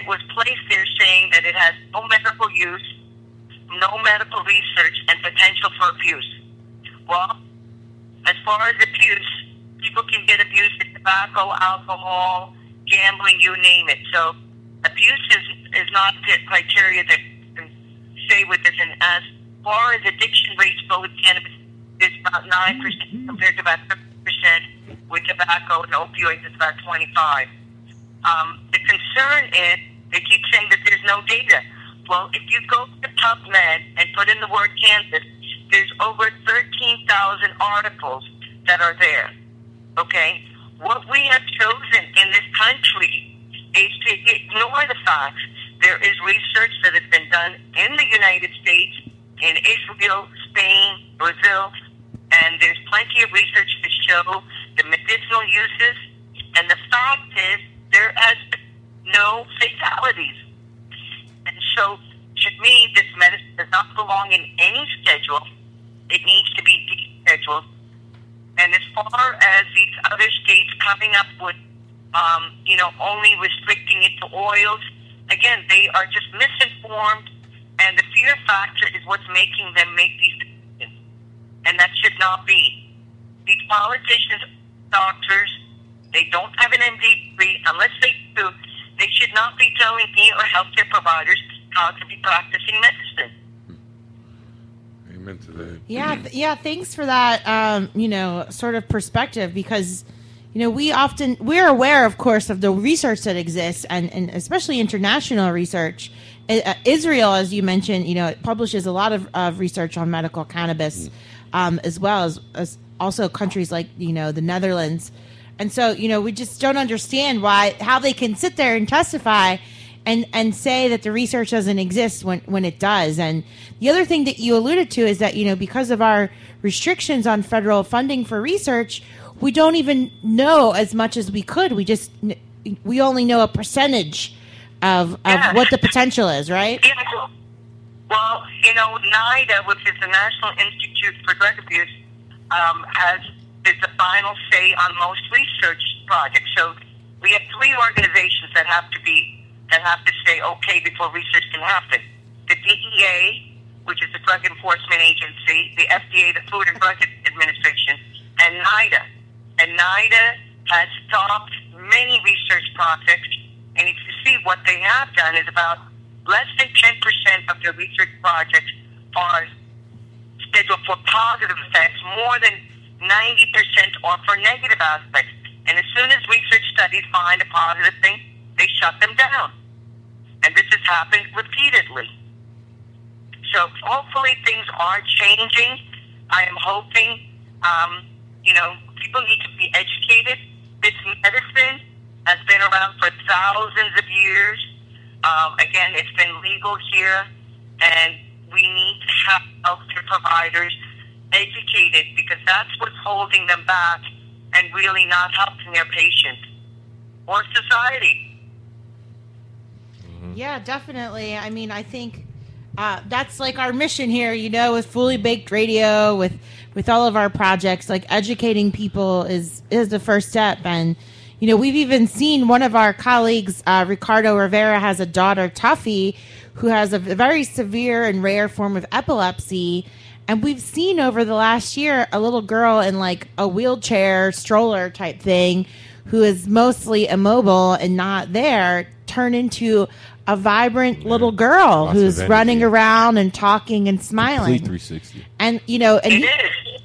was placed there saying that it has no medical use, no medical research, and potential for abuse. Well, as far as abuse, people can get abused in tobacco, alcohol, gambling, you name it. So abuse is not the criteria that can say with this. And as far as addiction rates go with cannabis, it's about 9% compared to about 30% with tobacco, and opioids is about 25%. The concern is they keep saying that there's no data. Well, if you go to PubMed and put in the word cannabis, there's over 13,000 articles that are there. Okay? What we have chosen in this country is to ignore the facts. There is research that has been done in the United States, in Israel, Spain, Brazil, and there's plenty of research to show the medicinal uses. And the fact is, there has been no fatalities. And so, to me, this medicine does not belong in any schedule. It needs to be descheduled. And as far as these other states coming up with, only restricting it to oils, again, they are just misinformed, and the fear factor is what's making them make these decisions. And that should not be. These politicians, doctors, they don't have an MD degree. Unless they do, they should not be telling me or healthcare providers how to be practicing medicine. Amen to that. Yeah, thanks for that, sort of perspective, because, we're aware, of course, of the research that exists, and especially international research. Israel, as you mentioned, it publishes a lot of research on medical cannabis, as well as also countries like, the Netherlands. And so, we just don't understand how they can sit there and testify and say that the research doesn't exist when it does. And the other thing that you alluded to is that, because of our restrictions on federal funding for research, we don't even know as much as we could. We only know a percentage of what the potential is, right? Yeah. Well, NIDA, which is the National Institute for Drug Abuse, is the final say on most research projects. So we have three organizations that have to say okay before research can happen. The DEA, which is the Drug Enforcement Agency, the FDA, the Food and Drug Administration, and NIDA. And NIDA has stopped many research projects, and if you see what they have done is about less than 10% of their research projects are scheduled for positive effects, more than 90% are for negative aspects. And as soon as research studies find a positive thing, they shut them down. And this has happened repeatedly. So hopefully things are changing. I am hoping, people need to be educated. This medicine has been around for thousands of years. Again, it's been legal here, and we need to have healthcare providers educated, because that's what's holding them back and really not helping their patients or society. Yeah, definitely. I mean, I think that's like our mission here, with Fully Baked Radio, with all of our projects. Like, educating people is the first step. And, we've even seen one of our colleagues, Ricardo Rivera, has a daughter, Tuffy, who has a very severe and rare form of epilepsy. And we've seen over the last year a little girl in like a wheelchair, stroller type thing, who is mostly immobile and not there, turn into a vibrant little girl who's running around and talking and smiling. Complete 360. And,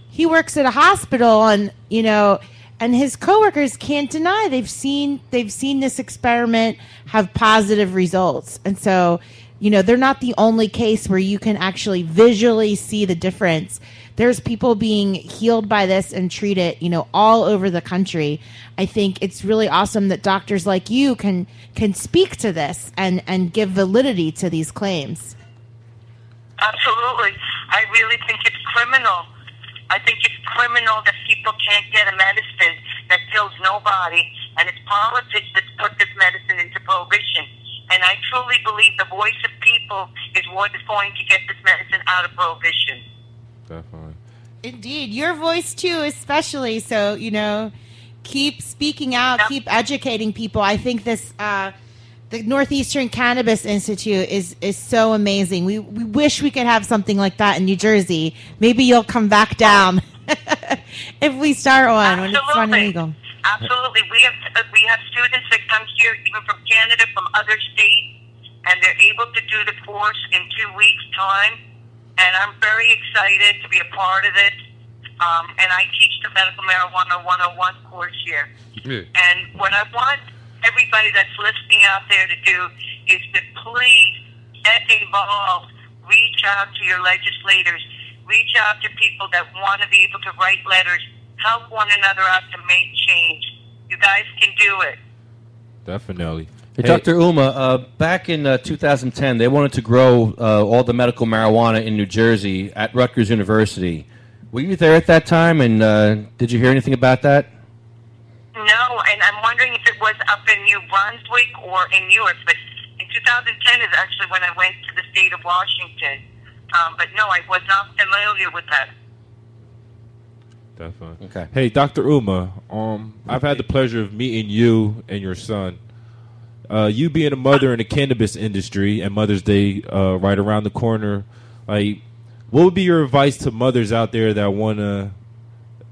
he works at a hospital, and, and his coworkers can't deny they've seen this experiment have positive results. And so, they're not the only case where you can actually visually see the difference. There's people being healed by this and treated, all over the country. I think it's really awesome that doctors like you can speak to this and give validity to these claims. Absolutely. I really think it's criminal. I think it's criminal that people can't get a medicine that kills nobody, and it's politics that's put this medicine into prohibition. And I truly believe the voice of people is what is going to get this medicine out of prohibition. Definitely. Indeed. Your voice, too, especially. So, keep speaking out, keep educating people. I think this The North Eastern Cannabis Institute is so amazing. We wish we could have something like that in New Jersey. Maybe you'll come back down if we start one when it's finally legal. Absolutely. We have students that come here even from Canada, from other states, and they're able to do the course in 2 weeks' time. And I'm very excited to be a part of it. And I teach the Medical Marijuana 101 course here. Yeah. And what I want everybody that's listening out there to do is to please get involved. Reach out to your legislators. Reach out to people that want to be able to write letters. Help one another out to make change. You guys can do it. Definitely. Hey, Dr. Uma, back in 2010, they wanted to grow all the medical marijuana in New Jersey at Rutgers University. Were you there at that time, and did you hear anything about that? No, and I'm wondering if it was up in New Brunswick or in York, but in 2010 is actually when I went to the state of Washington. But no, I was not familiar with that. Definitely. Okay. Hey, Dr. Uma, I've had the pleasure of meeting you and your son. You being a mother in the cannabis industry and Mother's Day right around the corner, like, what would be your advice to mothers out there that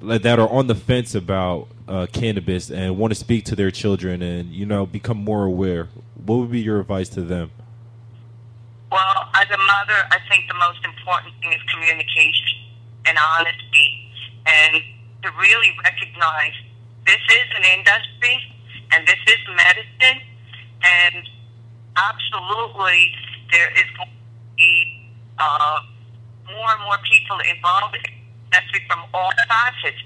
that are on the fence about cannabis and want to speak to their children and become more aware? What would be your advice to them? Well, as a mother, I think the most important thing is communication and honesty, and to really recognize this is an industry and this is medicine, and absolutely there is going to be more and more people involved, especially from all facets.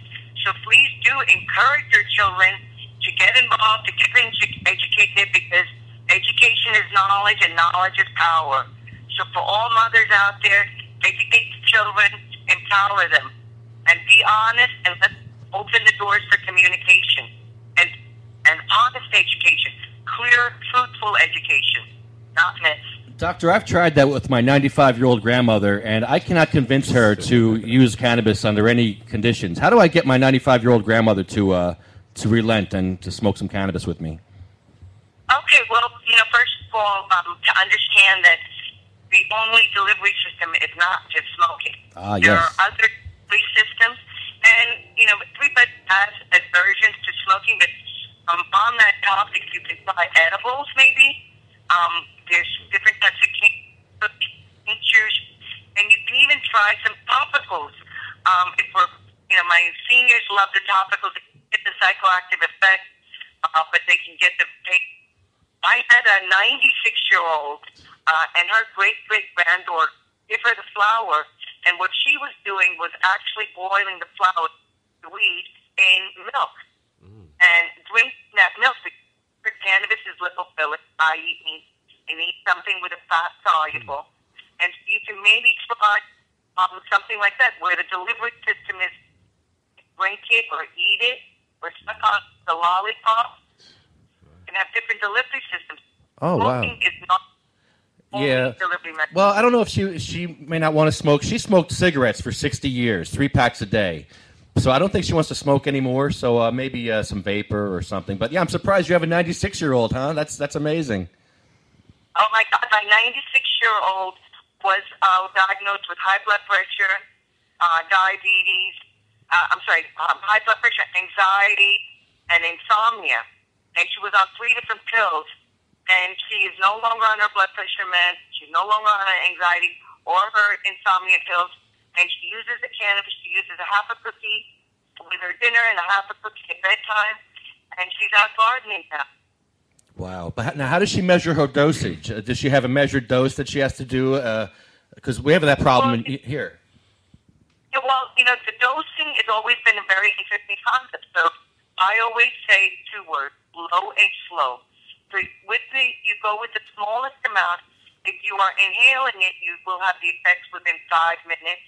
So please do encourage your children to get involved, to get educated, because education is knowledge and knowledge is power. So for all mothers out there, educate the children, empower them, and be honest, and let's open the doors for communication and honest education, clear, truthful education, not myths. Doctor, I've tried that with my 95-year-old grandmother, and I cannot convince her to use cannabis under any conditions. How do I get my 95-year-old grandmother to relent and to smoke some cannabis with me? Okay, well, first of all, to understand that the only delivery system is not just smoking. There are other delivery systems, and, everybody has aversions to smoking, but on that topic, you can try edibles, maybe. There's different types of tinctures, and you can even try some topicals. My seniors love the topicals to get the psychoactive effect, but they can get the pain. I had a 96-year-old, and her great-great-granddaughter give her the flower, and what she was doing was actually boiling the flower, the weed, in milk, and drinking that milk. For cannabis is lipophilic, i.e. you need something with a fat soluble, and you can maybe try something like that, where the delivery system is drink it or eat it or suck on the lollipop. You can have different delivery systems. Oh, Smoking is not only delivery method. Well, I don't know if she may not want to smoke. She smoked cigarettes for 60 years, 3 packs a day. So I don't think she wants to smoke anymore, so maybe some vapor or something. But, yeah, I'm surprised you have a 96-year-old, huh? That's amazing. Oh, my God. My 96-year-old was diagnosed with high blood pressure, diabetes, high blood pressure, anxiety, and insomnia. And she was on 3 different pills. And she is no longer on her blood pressure meds. She's no longer on her anxiety or her insomnia pills. And she uses the cannabis. She uses a half a cookie with her dinner and a half a cookie at bedtime. And she's out gardening now. Wow. But now, how does she measure her dosage? Does she have a measured dose that she has to do? Because we have that problem here. Yeah, well, the dosing has always been a very interesting concept. So I always say 2 words, low and slow. So you go with the smallest amount. If you are inhaling it, you will have the effects within 5 minutes.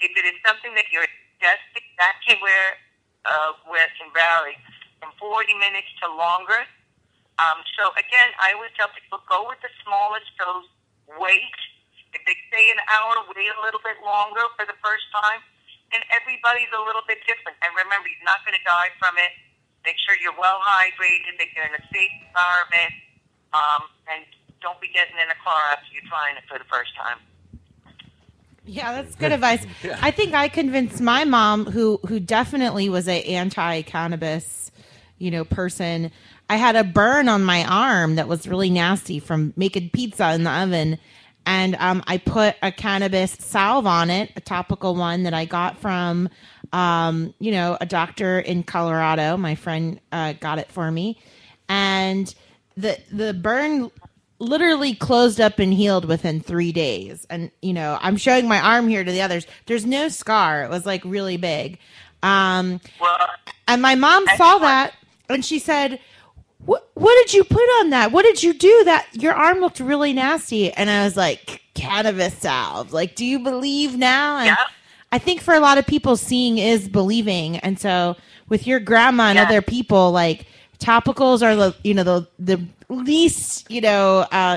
If it is something that you're ingesting, that can where it can vary from 40 minutes to longer. So again, I always tell people, go with the smallest dose, wait. If they say an hour, wait a little bit longer for the first time. And everybody's a little bit different. And remember, you're not going to die from it. Make sure you're well hydrated, that you're in a safe environment. And don't be getting in a car after you're trying it for the first time. Yeah, that's good advice. I think I convinced my mom, who definitely was a anti-cannabis, person. I had a burn on my arm that was really nasty from making pizza in the oven, and I put a cannabis salve on it, a topical one that I got from, a doctor in Colorado. My friend got it for me, and the burn literally closed up and healed within 3 days. And, I'm showing my arm here to the others. There's no scar. It was like really big. And my mom saw that and she said, what did you put on that? What did you do? That your arm looked really nasty. And I was like, cannabis salve. Like, do you believe now? And I think for a lot of people, seeing is believing. And so with your grandma and other people, like, topicals are the least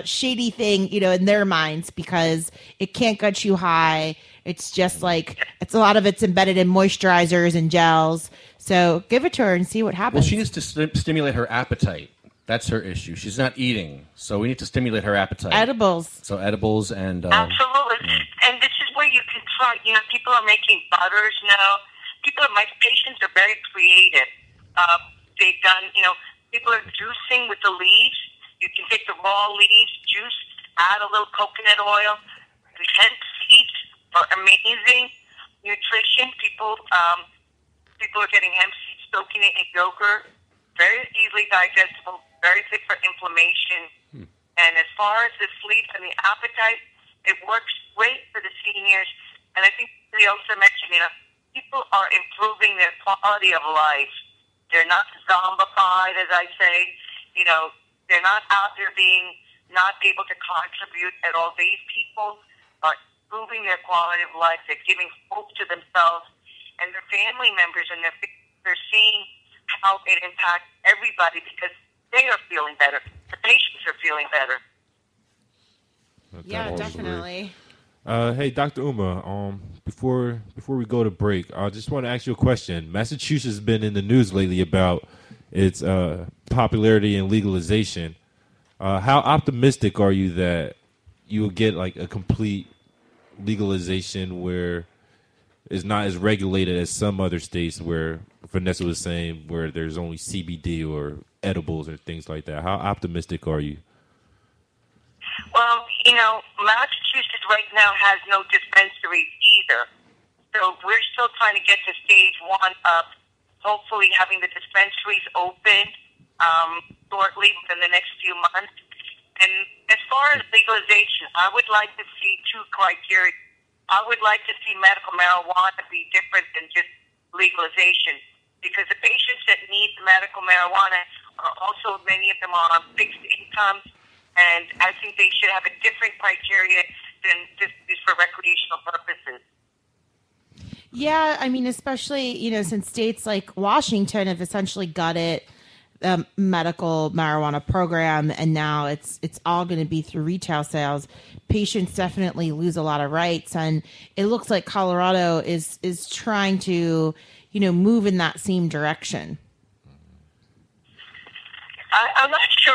shady thing in their minds, because it can't get you high. It's just like a lot of it's embedded in moisturizers and gels. So give it to her and see what happens. Well, she needs to stimulate her appetite. That's her issue. She's not eating, so we need to stimulate her appetite. Edibles. So edibles and absolutely. And this is where you can try. People are making butters now. My patients are very creative. They've done, people are juicing with the leaves. You can take the raw leaves, juice, add a little coconut oil. The hemp seeds are amazing nutrition. People are getting hemp seeds, soaking it in yogurt. Very easily digestible, very good for inflammation. And as far as the sleep and the appetite, it works great for the seniors. And I think we also mentioned, people are improving their quality of life. They're not zombified, as I say. They're not out there being not able to contribute at all. These people are improving their quality of life. They're giving hope to themselves and their family members, and they're seeing how it impacts everybody because they are feeling better. The patients are feeling better. Yeah, definitely. Hey, Dr. Uma, before we go to break, I just want to ask you a question. Massachusetts has been in the news lately about its popularity and legalization. How optimistic are you that you will get like a complete legalization where it's not as regulated as some other states where Vanessa was saying where there's only CBD or edibles or things like that? How optimistic are you? Well, Massachusetts right now has no dispensaries either. So we're still trying to get to stage one of hopefully having the dispensaries open shortly within the next few months. And as far as legalization, I would like to see two criteria. I would like to see medical marijuana be different than just legalization, because the patients that need medical marijuana are also, many of them are on fixed incomes, and I think they should have a different criteria than just for recreational purposes. Yeah, I mean, especially, since states like Washington have essentially gutted the medical marijuana program, and now it's all going to be through retail sales. Patients definitely lose a lot of rights, and it looks like Colorado is trying to, move in that same direction. I'm not sure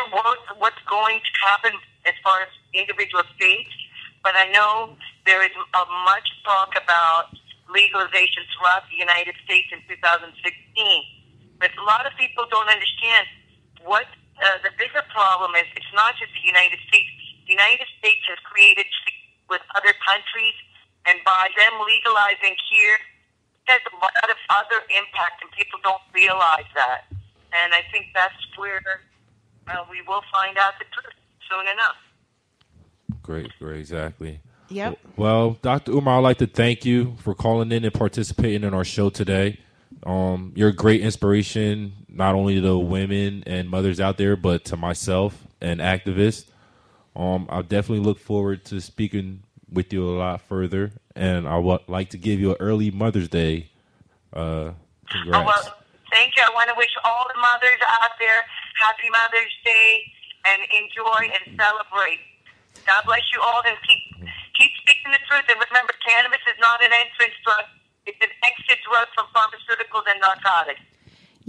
what's going to happen as far as individual states, but I know there is much talk about legalization throughout the United States in 2016. But a lot of people don't understand what the bigger problem is. It's not just the United States. The United States has created treaties with other countries, and by them legalizing here, it has a lot of other impact, and people don't realize that. And I think that's where we will find out the truth soon enough. Great, exactly. Yep. Well, Dr. Umar, I'd like to thank you for calling in and participating in our show today. You're a great inspiration, not only to the women and mothers out there, but to myself and activists. I'll definitely look forward to speaking with you a lot further, and I would like to give you an early Mother's Day. Congrats. Well, thank you. I want to wish all the mothers out there happy Mother's Day, and enjoy and celebrate. God bless you all, and keep speaking the truth. And remember, cannabis is not an entrance drug. It's an exit drug from pharmaceuticals and narcotics.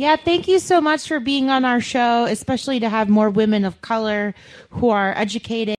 Yeah, thank you so much for being on our show, especially to have more women of color who are educated.